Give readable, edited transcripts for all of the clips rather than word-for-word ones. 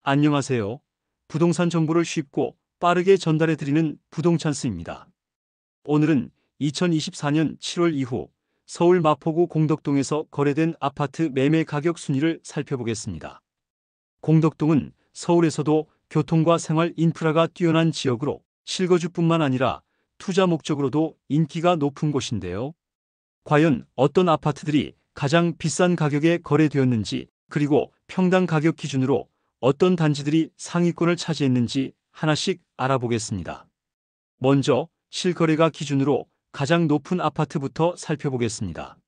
안녕하세요. 부동산 정보를 쉽고 빠르게 전달해 드리는 부동찬스입니다. 오늘은 2024년 7월 이후 서울 마포구 공덕동에서 거래된 아파트 매매 가격 순위를 살펴보겠습니다. 공덕동은 서울에서도 교통과 생활 인프라가 뛰어난 지역으로 실거주뿐만 아니라 투자 목적으로도 인기가 높은 곳인데요. 과연 어떤 아파트들이 가장 비싼 가격에 거래되었는지, 그리고 평당 가격 기준으로 어떤 단지들이 상위권을 차지했는지 하나씩 알아보겠습니다. 먼저 실거래가 기준으로 가장 높은 아파트부터 살펴보겠습니다.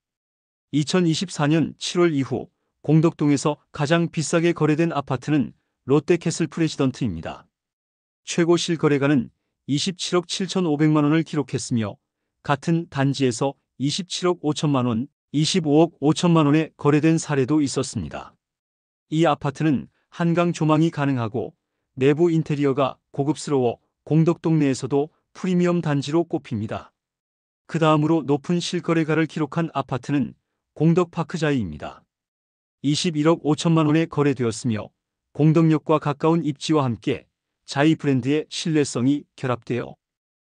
2024년 7월 이후 공덕동에서 가장 비싸게 거래된 아파트는 롯데캐슬 프레시던트입니다. 최고 실거래가는 27억 7,500만 원을 기록했으며 같은 단지에서 27억 5천만 원, 25억 5천만 원에 거래된 사례도 있었습니다. 이 아파트는 한강 조망이 가능하고 내부 인테리어가 고급스러워 공덕동 내에서도 프리미엄 단지로 꼽힙니다. 그 다음으로 높은 실거래가를 기록한 아파트는 공덕파크자이입니다. 21억 5천만 원에 거래되었으며 공덕역과 가까운 입지와 함께 자이 브랜드의 신뢰성이 결합되어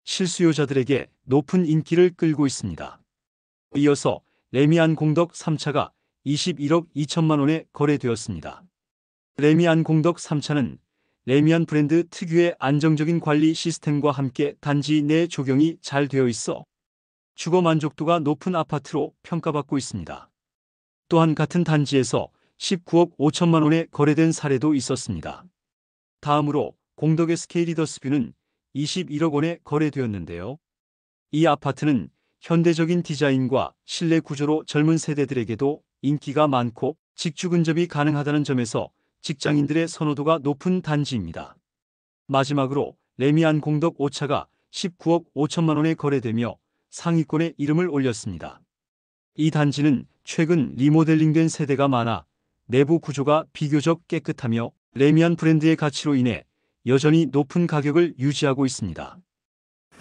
실수요자들에게 높은 인기를 끌고 있습니다. 이어서 레미안 공덕 3차가 21억 2천만 원에 거래되었습니다. 레미안 공덕 3차는 레미안 브랜드 특유의 안정적인 관리 시스템과 함께 단지 내 조경이 잘 되어 있어 주거 만족도가 높은 아파트로 평가받고 있습니다. 또한 같은 단지에서 19억 5천만 원에 거래된 사례도 있었습니다. 다음으로 공덕의 스케이리더스뷰는 21억 원에 거래되었는데요. 이 아파트는 현대적인 디자인과 실내 구조로 젊은 세대들에게도 인기가 많고 직주 근접이 가능하다는 점에서 직장인들의 선호도가 높은 단지입니다. 마지막으로 레미안 공덕 5차가 19억 5천만 원에 거래되며 상위권에 이름을 올렸습니다. 이 단지는 최근 리모델링된 세대가 많아 내부 구조가 비교적 깨끗하며 레미안 브랜드의 가치로 인해 여전히 높은 가격을 유지하고 있습니다.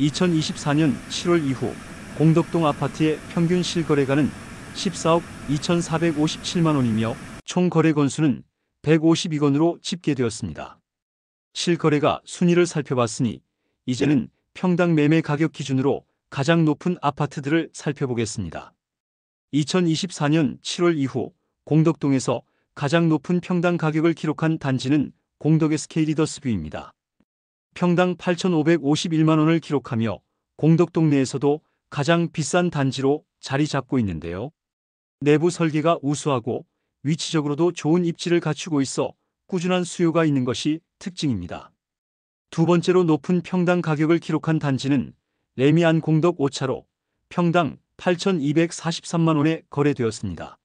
2024년 7월 이후 공덕동 아파트의 평균 실거래가는 14억 2,457만 원이며 총 거래 건수는 152건으로 집계되었습니다. 실거래가 순위를 살펴봤으니 이제는 평당 매매 가격 기준으로 가장 높은 아파트들을 살펴보겠습니다. 2024년 7월 이후 공덕동에서 가장 높은 평당 가격을 기록한 단지는 공덕의 스케이리더스뷰입니다. 평당 8,551만 원을 기록하며 공덕동 내에서도 가장 비싼 단지로 자리 잡고 있는데요. 내부 설계가 우수하고 위치적으로도 좋은 입지를 갖추고 있어 꾸준한 수요가 있는 것이 특징입니다. 두 번째로 높은 평당 가격을 기록한 단지는 레미안 공덕 5차로 평당 8,243만 원에 거래되었습니다.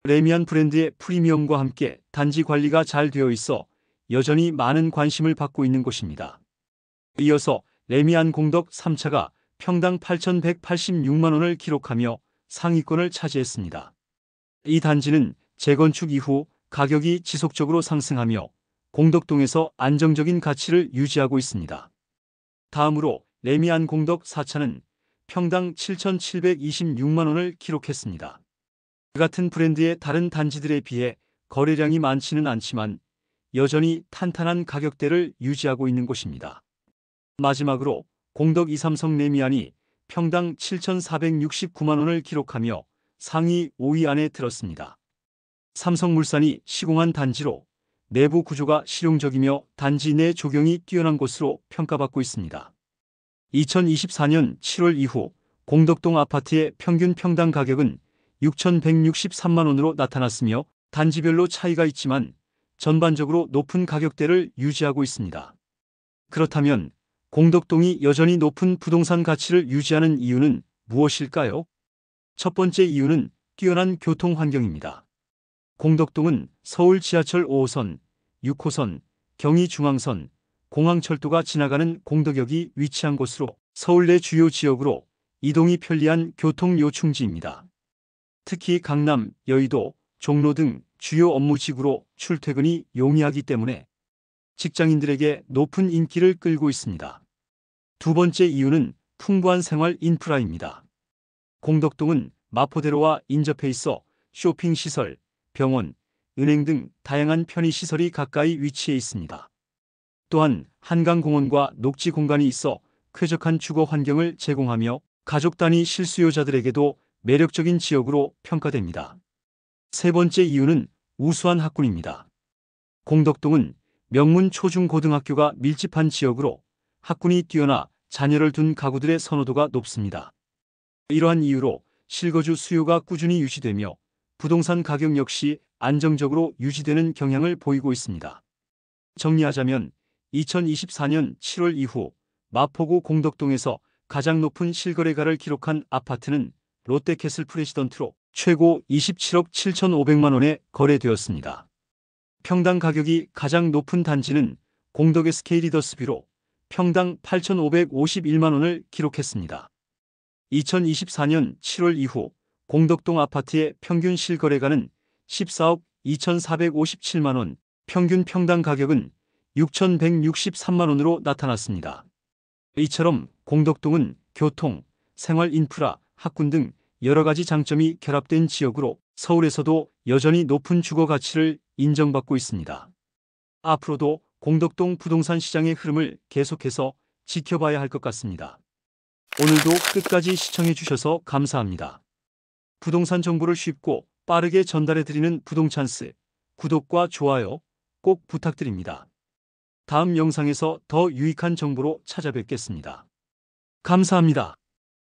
레미안 브랜드의 프리미엄과 함께 단지 관리가 잘 되어 있어 여전히 많은 관심을 받고 있는 곳입니다. 이어서 레미안 공덕 3차가 평당 8,186만 원을 기록하며 상위권을 차지했습니다. 이 단지는 재건축 이후 가격이 지속적으로 상승하며 공덕동에서 안정적인 가치를 유지하고 있습니다. 다음으로 레미안 공덕 4차는 평당 7,726만 원을 기록했습니다. 같은 브랜드의 다른 단지들에 비해 거래량이 많지는 않지만 여전히 탄탄한 가격대를 유지하고 있는 곳입니다. 마지막으로 공덕 2삼성 레미안이 평당 7,469만 원을 기록하며 상위 5위 안에 들었습니다. 삼성물산이 시공한 단지로 내부 구조가 실용적이며 단지 내 조경이 뛰어난 곳으로 평가받고 있습니다. 2024년 7월 이후 공덕동 아파트의 평균 평당 가격은 6,163만 원으로 나타났으며 단지별로 차이가 있지만 전반적으로 높은 가격대를 유지하고 있습니다. 그렇다면 공덕동이 여전히 높은 부동산 가치를 유지하는 이유는 무엇일까요? 첫 번째 이유는 뛰어난 교통 환경입니다. 공덕동은 서울 지하철 5호선, 6호선, 경의중앙선, 공항철도가 지나가는 공덕역이 위치한 곳으로 서울 내 주요 지역으로 이동이 편리한 교통 요충지입니다. 특히 강남, 여의도, 종로 등 주요 업무지구로 출퇴근이 용이하기 때문에 직장인들에게 높은 인기를 끌고 있습니다. 두 번째 이유는 풍부한 생활 인프라입니다. 공덕동은 마포대로와 인접해 있어 쇼핑시설, 병원, 은행 등 다양한 편의시설이 가까이 위치해 있습니다. 또한 한강공원과 녹지 공간이 있어 쾌적한 주거 환경을 제공하며 가족 단위 실수요자들에게도 매력적인 지역으로 평가됩니다. 세 번째 이유는 우수한 학군입니다. 공덕동은 명문 초중고등학교가 밀집한 지역으로 학군이 뛰어나 자녀를 둔 가구들의 선호도가 높습니다. 이러한 이유로 실거주 수요가 꾸준히 유지되며 부동산 가격 역시 안정적으로 유지되는 경향을 보이고 있습니다. 정리하자면 2024년 7월 이후 마포구 공덕동에서 가장 높은 실거래가를 기록한 아파트는 롯데캐슬 프레시던트로 최고 27억 7,500만 원에 거래되었습니다. 평당 가격이 가장 높은 단지는 공덕 SK 리더스뷰로 평당 8,551만 원을 기록했습니다. 2024년 7월 이후 공덕동 아파트의 평균 실거래가는 14억 2,457만 원, 평균 평당 가격은 6,163만 원으로 나타났습니다. 이처럼 공덕동은 교통, 생활 인프라, 학군 등 여러 가지 장점이 결합된 지역으로 서울에서도 여전히 높은 주거 가치를 인정받고 있습니다. 앞으로도 공덕동 부동산 시장의 흐름을 계속해서 지켜봐야 할 것 같습니다. 오늘도 끝까지 시청해 주셔서 감사합니다. 부동산 정보를 쉽고 빠르게 전달해 드리는 부동찬스, 구독과 좋아요 꼭 부탁드립니다. 다음 영상에서 더 유익한 정보로 찾아뵙겠습니다. 감사합니다.